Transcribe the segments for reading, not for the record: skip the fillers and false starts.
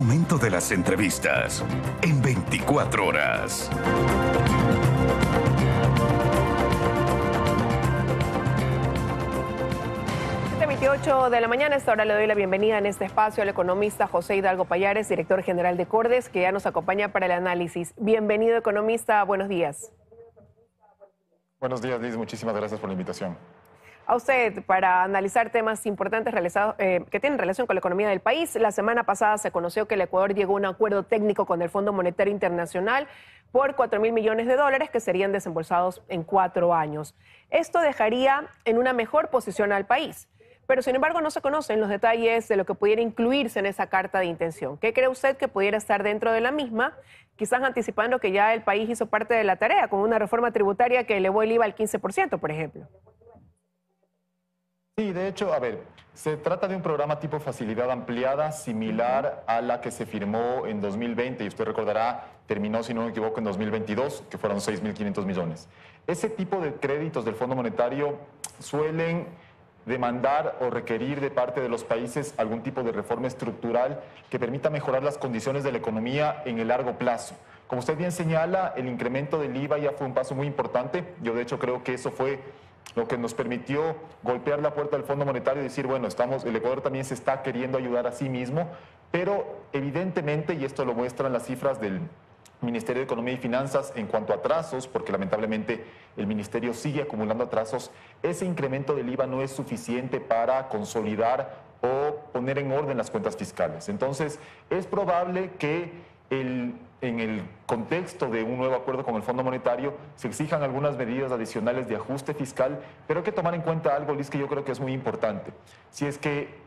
Momento de las entrevistas en 24 horas. 7:28 de la mañana. A esta hora le doy la bienvenida en este espacio al economista José Hidalgo Payares, director general de Cordes, que ya nos acompaña para el análisis. Bienvenido, economista. Buenos días. Buenos días, Liz. Muchísimas gracias por la invitación. A usted, para analizar temas importantes que tienen relación con la economía del país. La semana pasada se conoció que el Ecuador llegó a un acuerdo técnico con el Fondo Monetario Internacional por $4.000 millones que serían desembolsados en 4 años. Esto dejaría en una mejor posición al país. Pero, sin embargo, no se conocen los detalles de lo que pudiera incluirse en esa carta de intención. ¿Qué cree usted que pudiera estar dentro de la misma? Quizás anticipando que ya el país hizo parte de la tarea, con una reforma tributaria que elevó el IVA al 15%, por ejemplo. Sí, de hecho, a ver, se trata de un programa tipo facilidad ampliada similar a la que se firmó en 2020 y usted recordará, terminó, si no me equivoco, en 2022, que fueron 6.500 millones. Ese tipo de créditos del Fondo Monetario suelen demandar o requerir de parte de los países algún tipo de reforma estructural que permita mejorar las condiciones de la economía en el largo plazo. Como usted bien señala, el incremento del IVA ya fue un paso muy importante. Yo, de hecho, creo que eso fue lo que nos permitió golpear la puerta del Fondo Monetario y decir, bueno, el Ecuador también se está queriendo ayudar a sí mismo, pero evidentemente, y esto lo muestran las cifras del Ministerio de Economía y Finanzas en cuanto a atrasos, porque lamentablemente el Ministerio sigue acumulando atrasos, ese incremento del IVA no es suficiente para consolidar o poner en orden las cuentas fiscales. Entonces, es probable que en el contexto de un nuevo acuerdo con el Fondo Monetario se exijan algunas medidas adicionales de ajuste fiscal, pero hay que tomar en cuenta algo, Liz, que yo creo que es muy importante. Si es que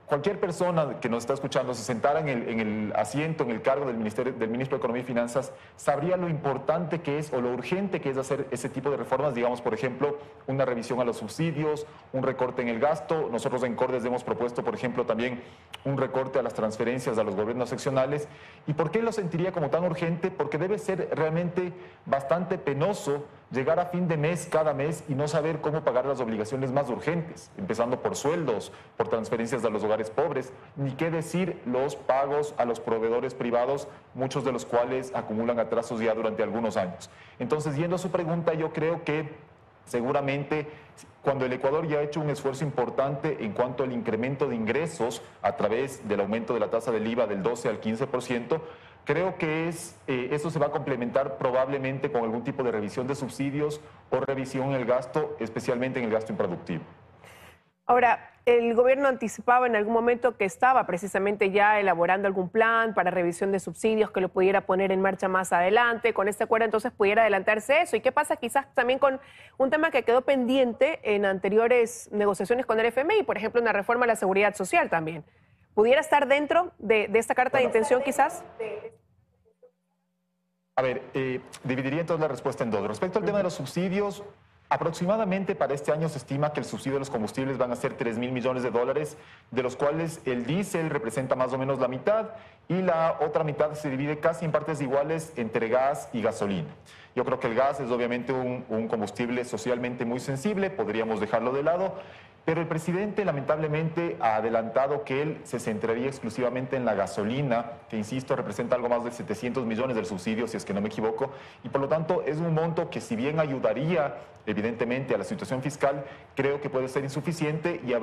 cualquier persona que nos está escuchando se sentara en el asiento, en el cargo del ministro de Economía y Finanzas, sabría lo importante que es o lo urgente que es hacer ese tipo de reformas, digamos, por ejemplo, una revisión a los subsidios, un recorte en el gasto. Nosotros en Cordes hemos propuesto, por ejemplo, también un recorte a las transferencias a los gobiernos seccionales. ¿Y por qué lo sentiría como tan urgente? Porque debe ser realmente bastante penoso llegar a fin de mes cada mes y no saber cómo pagar las obligaciones más urgentes, empezando por sueldos, por transferencias a los hogares pobres, ni qué decir los pagos a los proveedores privados, muchos de los cuales acumulan atrasos ya durante algunos años. Entonces, yendo a su pregunta, yo creo que seguramente cuando el Ecuador ya ha hecho un esfuerzo importante en cuanto al incremento de ingresos a través del aumento de la tasa del IVA del 12 al 15%, creo que eso se va a complementar probablemente con algún tipo de revisión de subsidios o revisión en el gasto, especialmente en el gasto improductivo. Ahora, el gobierno anticipaba en algún momento que estaba precisamente ya elaborando algún plan para revisión de subsidios que lo pudiera poner en marcha más adelante. Con este acuerdo entonces pudiera adelantarse eso. ¿Y qué pasa quizás también con un tema que quedó pendiente en anteriores negociaciones con el FMI, por ejemplo, una reforma a la seguridad social también? ¿Pudiera estar dentro de esta carta de intención quizás? A ver, dividiría entonces la respuesta en dos. Respecto al tema de los subsidios, aproximadamente para este año se estima que el subsidio de los combustibles van a ser $3.000 millones, de los cuales el diésel representa más o menos la mitad y la otra mitad se divide casi en partes iguales entre gas y gasolina. Yo creo que el gas es obviamente un combustible socialmente muy sensible, podríamos dejarlo de lado, pero el presidente lamentablemente ha adelantado que él se centraría exclusivamente en la gasolina, que insisto representa algo más de 700 millones del subsidio, si es que no me equivoco, y por lo tanto es un monto que si bien ayudaría evidentemente a la situación fiscal, creo que puede ser insuficiente y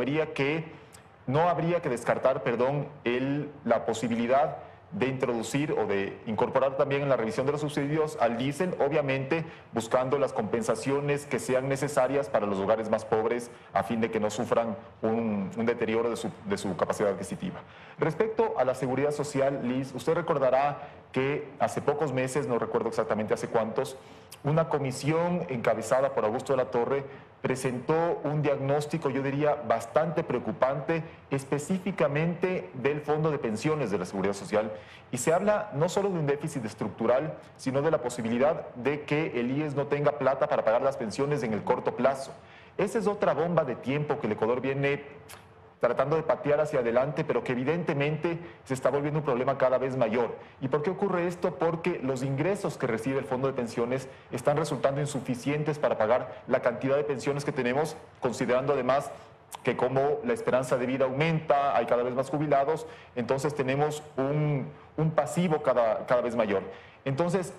no habría que descartar, la posibilidad de introducir o de incorporar también en la revisión de los subsidios al diésel, obviamente buscando las compensaciones que sean necesarias para los hogares más pobres a fin de que no sufran un deterioro de su capacidad adquisitiva. Respecto a la seguridad social, Liz, usted recordará que hace pocos meses, no recuerdo exactamente hace cuántos, una comisión encabezada por Augusto de la Torre presentó un diagnóstico, yo diría, bastante preocupante, específicamente del Fondo de Pensiones de la Seguridad Social. Y se habla no solo de un déficit estructural, sino de la posibilidad de que el IES no tenga plata para pagar las pensiones en el corto plazo. Esa es otra bomba de tiempo que el Ecuador viene tratando de patear hacia adelante, pero que evidentemente se está volviendo un problema cada vez mayor. ¿Y por qué ocurre esto? Porque los ingresos que recibe el Fondo de Pensiones están resultando insuficientes para pagar la cantidad de pensiones que tenemos, considerando además que como la esperanza de vida aumenta, hay cada vez más jubilados, entonces tenemos un pasivo cada vez mayor. Entonces,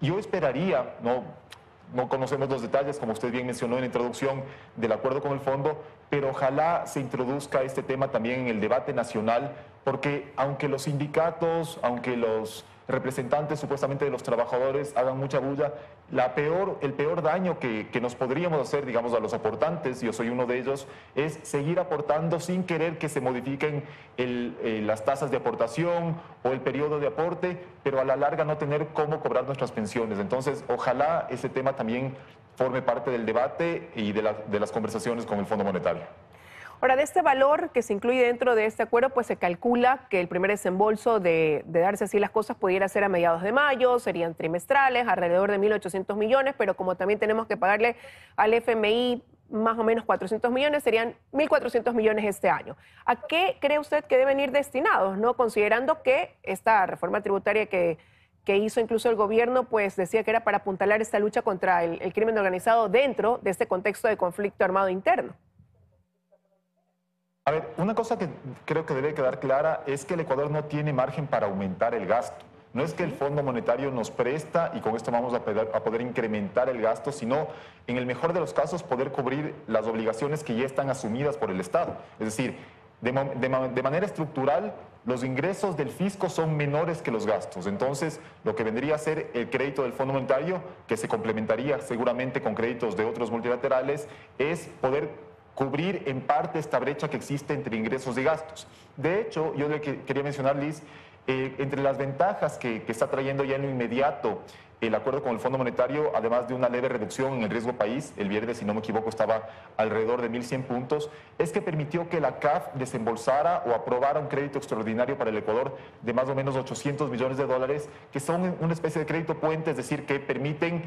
yo esperaría, no conocemos los detalles, como usted bien mencionó en la introducción, del acuerdo con el fondo, pero ojalá se introduzca este tema también en el debate nacional, porque aunque los sindicatos, aunque los representantes supuestamente de los trabajadores hagan mucha bulla, el peor daño que nos podríamos hacer, digamos, a los aportantes, yo soy uno de ellos, es seguir aportando sin querer que se modifiquen las tasas de aportación o el periodo de aporte, pero a la larga no tener cómo cobrar nuestras pensiones. Entonces, ojalá ese tema también forme parte del debate y de las conversaciones con el Fondo Monetario. Ahora, de este valor que se incluye dentro de este acuerdo, pues se calcula que el primer desembolso de darse así las cosas pudiera ser a mediados de mayo, serían trimestrales, alrededor de 1.800 millones, pero como también tenemos que pagarle al FMI más o menos 400 millones, serían 1.400 millones este año. ¿A qué cree usted que deben ir destinados, no? Considerando que esta reforma tributaria que hizo incluso el gobierno, pues decía que era para apuntalar esta lucha contra el crimen organizado dentro de este contexto de conflicto armado interno. A ver, una cosa que creo que debe quedar clara es que el Ecuador no tiene margen para aumentar el gasto. No es que el Fondo Monetario nos presta y con esto vamos a poder incrementar el gasto, sino, en el mejor de los casos, poder cubrir las obligaciones que ya están asumidas por el Estado. Es decir, de manera estructural, los ingresos del fisco son menores que los gastos. Entonces, lo que vendría a ser el crédito del Fondo Monetario, que se complementaría seguramente con créditos de otros multilaterales, es poder cubrir en parte esta brecha que existe entre ingresos y gastos. De hecho, yo quería mencionar, Liz, entre las ventajas que está trayendo ya en lo inmediato el acuerdo con el Fondo Monetario, además de una leve reducción en el riesgo país, el viernes, si no me equivoco, estaba alrededor de 1.100 puntos, es que permitió que la CAF desembolsara o aprobara un crédito extraordinario para el Ecuador de más o menos 800 millones de dólares, que son una especie de crédito puente, es decir, que permiten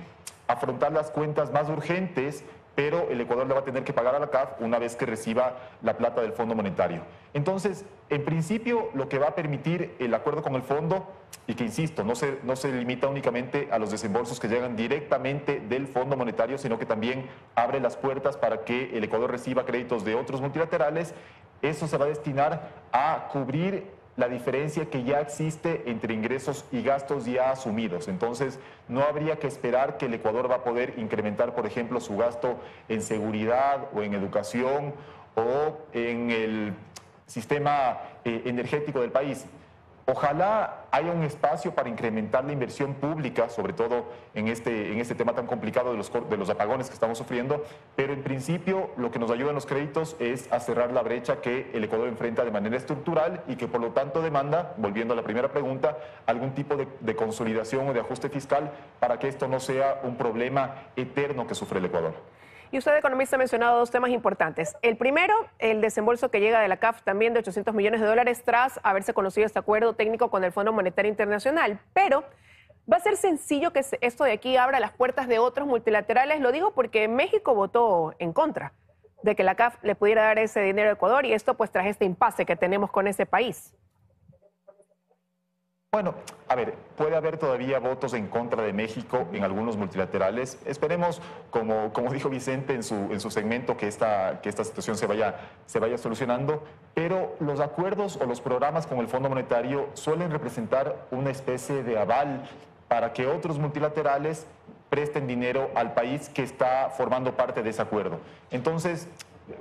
afrontar las cuentas más urgentes, pero el Ecuador le va a tener que pagar a la CAF una vez que reciba la plata del Fondo Monetario. Entonces, en principio, lo que va a permitir el acuerdo con el fondo, y que insisto, no se limita únicamente a los desembolsos que llegan directamente del Fondo Monetario, sino que también abre las puertas para que el Ecuador reciba créditos de otros multilaterales, eso se va a destinar a cubrir la diferencia que ya existe entre ingresos y gastos ya asumidos. Entonces, no habría que esperar que el Ecuador va a poder incrementar, por ejemplo, su gasto en seguridad o en educación o en el sistema energético del país. Ojalá haya un espacio para incrementar la inversión pública, sobre todo en este tema tan complicado de los apagones que estamos sufriendo, pero en principio lo que nos ayuda en los créditos es a cerrar la brecha que el Ecuador enfrenta de manera estructural y que por lo tanto demanda, volviendo a la primera pregunta, algún tipo de consolidación o de ajuste fiscal para que esto no sea un problema eterno que sufre el Ecuador. Y usted, economista, ha mencionado dos temas importantes. El primero, el desembolso que llega de la CAF también de 800 millones de dólares tras haberse conocido este acuerdo técnico con el Fondo Monetario Internacional. Pero va a ser sencillo que esto de aquí abra las puertas de otros multilaterales. Lo digo porque México votó en contra de que la CAF le pudiera dar ese dinero a Ecuador y esto pues tras este impasse que tenemos con ese país. Bueno, a ver, puede haber todavía votos en contra de México en algunos multilaterales. Esperemos, como dijo Vicente en su segmento, que esta situación se vaya solucionando, pero los acuerdos o los programas con el Fondo Monetario suelen representar una especie de aval para que otros multilaterales presten dinero al país que está formando parte de ese acuerdo. Entonces,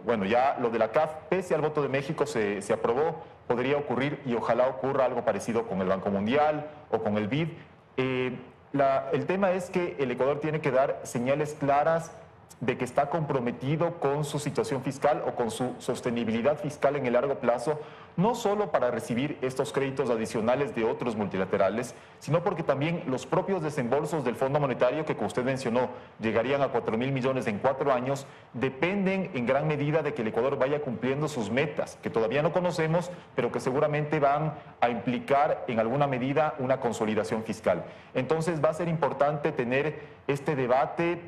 bueno, ya lo de la CAF, pese al voto de México, se aprobó, podría ocurrir y ojalá ocurra algo parecido con el Banco Mundial o con el BID. El tema es que el Ecuador tiene que dar señales claras de que está comprometido con su situación fiscal o con su sostenibilidad fiscal en el largo plazo, no solo para recibir estos créditos adicionales de otros multilaterales, sino porque también los propios desembolsos del Fondo Monetario, que como usted mencionó, llegarían a 4.000 millones en 4 años, dependen en gran medida de que el Ecuador vaya cumpliendo sus metas, que todavía no conocemos, pero que seguramente van a implicar en alguna medida una consolidación fiscal. Entonces va a ser importante tener este debate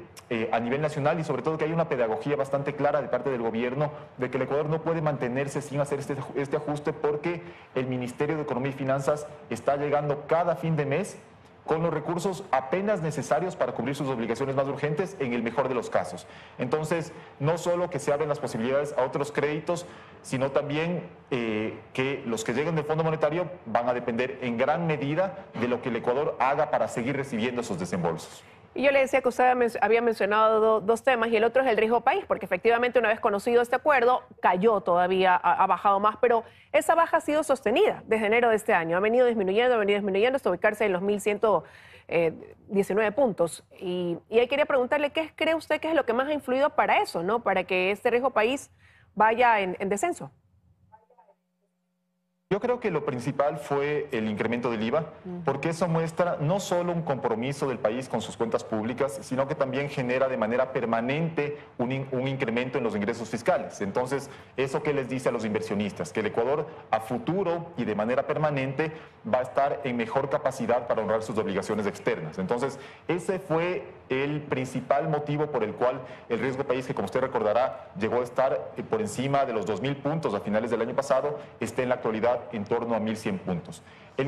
a nivel nacional y sobre todo que haya una pedagogía bastante clara de parte del gobierno de que el Ecuador no puede mantenerse sin hacer este ajuste porque el Ministerio de Economía y Finanzas está llegando cada fin de mes con los recursos apenas necesarios para cubrir sus obligaciones más urgentes en el mejor de los casos. Entonces, no solo que se abren las posibilidades a otros créditos, sino también que los que lleguen del Fondo Monetario van a depender en gran medida de lo que el Ecuador haga para seguir recibiendo esos desembolsos. Y yo le decía que usted había mencionado dos temas y el otro es el riesgo país, porque efectivamente una vez conocido este acuerdo, cayó todavía, ha bajado más, pero esa baja ha sido sostenida desde enero de este año. Ha venido disminuyendo hasta ubicarse en los 1.119 puntos. Y ahí quería preguntarle, ¿qué cree usted que es lo que más ha influido para eso, ¿no? Para que este riesgo país vaya en descenso? Yo creo que lo principal fue el incremento del IVA, porque eso muestra no solo un compromiso del país con sus cuentas públicas, sino que también genera de manera permanente un incremento en los ingresos fiscales. Entonces, ¿eso qué les dice a los inversionistas? Que el Ecuador a futuro y de manera permanente va a estar en mejor capacidad para honrar sus obligaciones externas. Entonces, ese fue el principal motivo por el cual el riesgo país, que como usted recordará, llegó a estar por encima de los 2.000 puntos a finales del año pasado, esté en la actualidad en torno a 1.100 puntos. El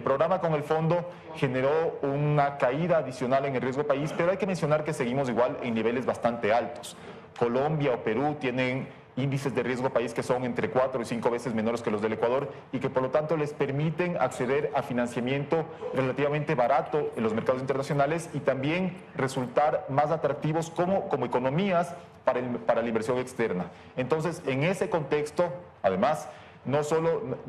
programa con el fondo generó una caída adicional en el riesgo país, pero hay que mencionar que seguimos igual en niveles bastante altos. Colombia o Perú tienen índices de riesgo país que son entre 4 y 5 veces menores que los del Ecuador y que por lo tanto les permiten acceder a financiamiento relativamente barato en los mercados internacionales y también resultar más atractivos como economías para la inversión externa. Entonces, en ese contexto, además, no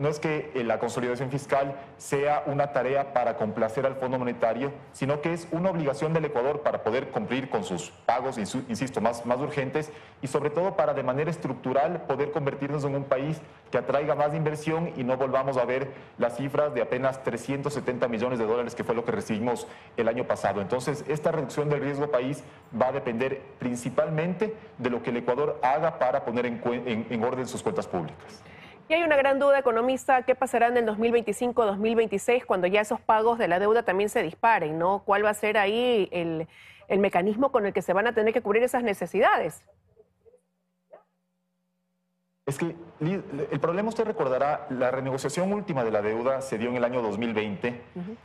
es que la consolidación fiscal sea una tarea para complacer al Fondo Monetario, sino que es una obligación del Ecuador para poder cumplir con sus pagos, insisto, más urgentes y sobre todo para de manera estructural poder convertirnos en un país que atraiga más inversión y no volvamos a ver las cifras de apenas 370 millones de dólares que fue lo que recibimos el año pasado. Entonces, esta reducción del riesgo país va a depender principalmente de lo que el Ecuador haga para poner en orden sus cuentas públicas. Y hay una gran duda, economista, ¿qué pasará en el 2025-2026 cuando ya esos pagos de la deuda también se disparen, ¿no? ¿Cuál va a ser ahí el mecanismo con el que se van a tener que cubrir esas necesidades? Es que el problema, usted recordará, la renegociación última de la deuda se dio en el año 2020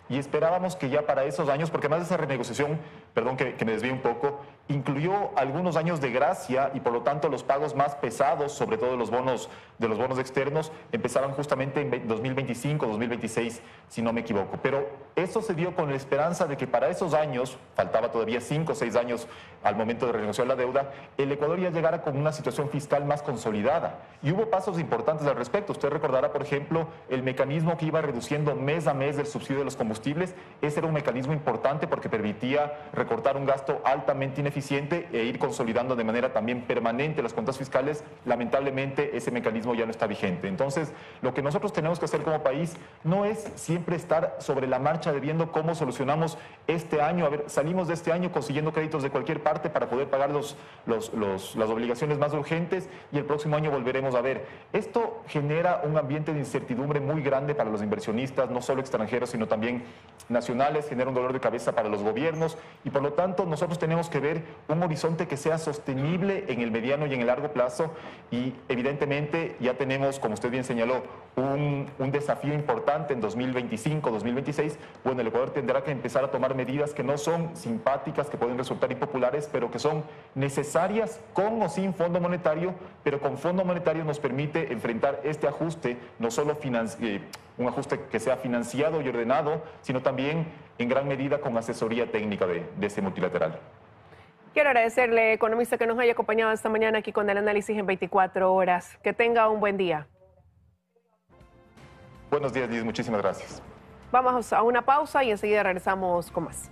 y esperábamos que ya para esos años, porque además de esa renegociación, perdón que me desvíe un poco, incluyó algunos años de gracia y por lo tanto los pagos más pesados, sobre todo de los bonos externos, empezaron justamente en 2025, 2026, si no me equivoco. Pero eso se dio con la esperanza de que para esos años, faltaba todavía 5 o 6 años al momento de renegociar la deuda, el Ecuador ya llegara con una situación fiscal más consolidada. Y hubo pasos importantes al respecto. Usted recordará, por ejemplo, el mecanismo que iba reduciendo mes a mes el subsidio de los combustibles. Ese era un mecanismo importante porque permitía recortar un gasto altamente ineficiente e ir consolidando de manera también permanente las cuentas fiscales. Lamentablemente, ese mecanismo ya no está vigente. Entonces, lo que nosotros tenemos que hacer como país no es siempre estar sobre la marcha de viendo cómo solucionamos este año. A ver, salimos de este año consiguiendo créditos de cualquier parte para poder pagar las obligaciones más urgentes y el próximo año volveremos a ver. Esto genera un ambiente de incertidumbre muy grande para los inversionistas, no solo extranjeros, sino también nacionales, genera un dolor de cabeza para los gobiernos y por lo tanto nosotros tenemos que ver un horizonte que sea sostenible en el mediano y en el largo plazo y evidentemente ya tenemos, como usted bien señaló, un desafío importante en 2025, 2026. Bueno, el Ecuador tendrá que empezar a tomar medidas que no son simpáticas, que pueden resultar impopulares, pero que son necesarias con o sin Fondo Monetario, pero con Fondo Monetario nos permite enfrentar este ajuste, no solo un ajuste que sea financiado y ordenado, sino también en gran medida con asesoría técnica de ese multilateral. Quiero agradecerle, economista, que nos haya acompañado esta mañana aquí con el análisis en 24 horas. Que tenga un buen día. Buenos días, Liz. Muchísimas gracias. Vamos a una pausa y enseguida regresamos con más.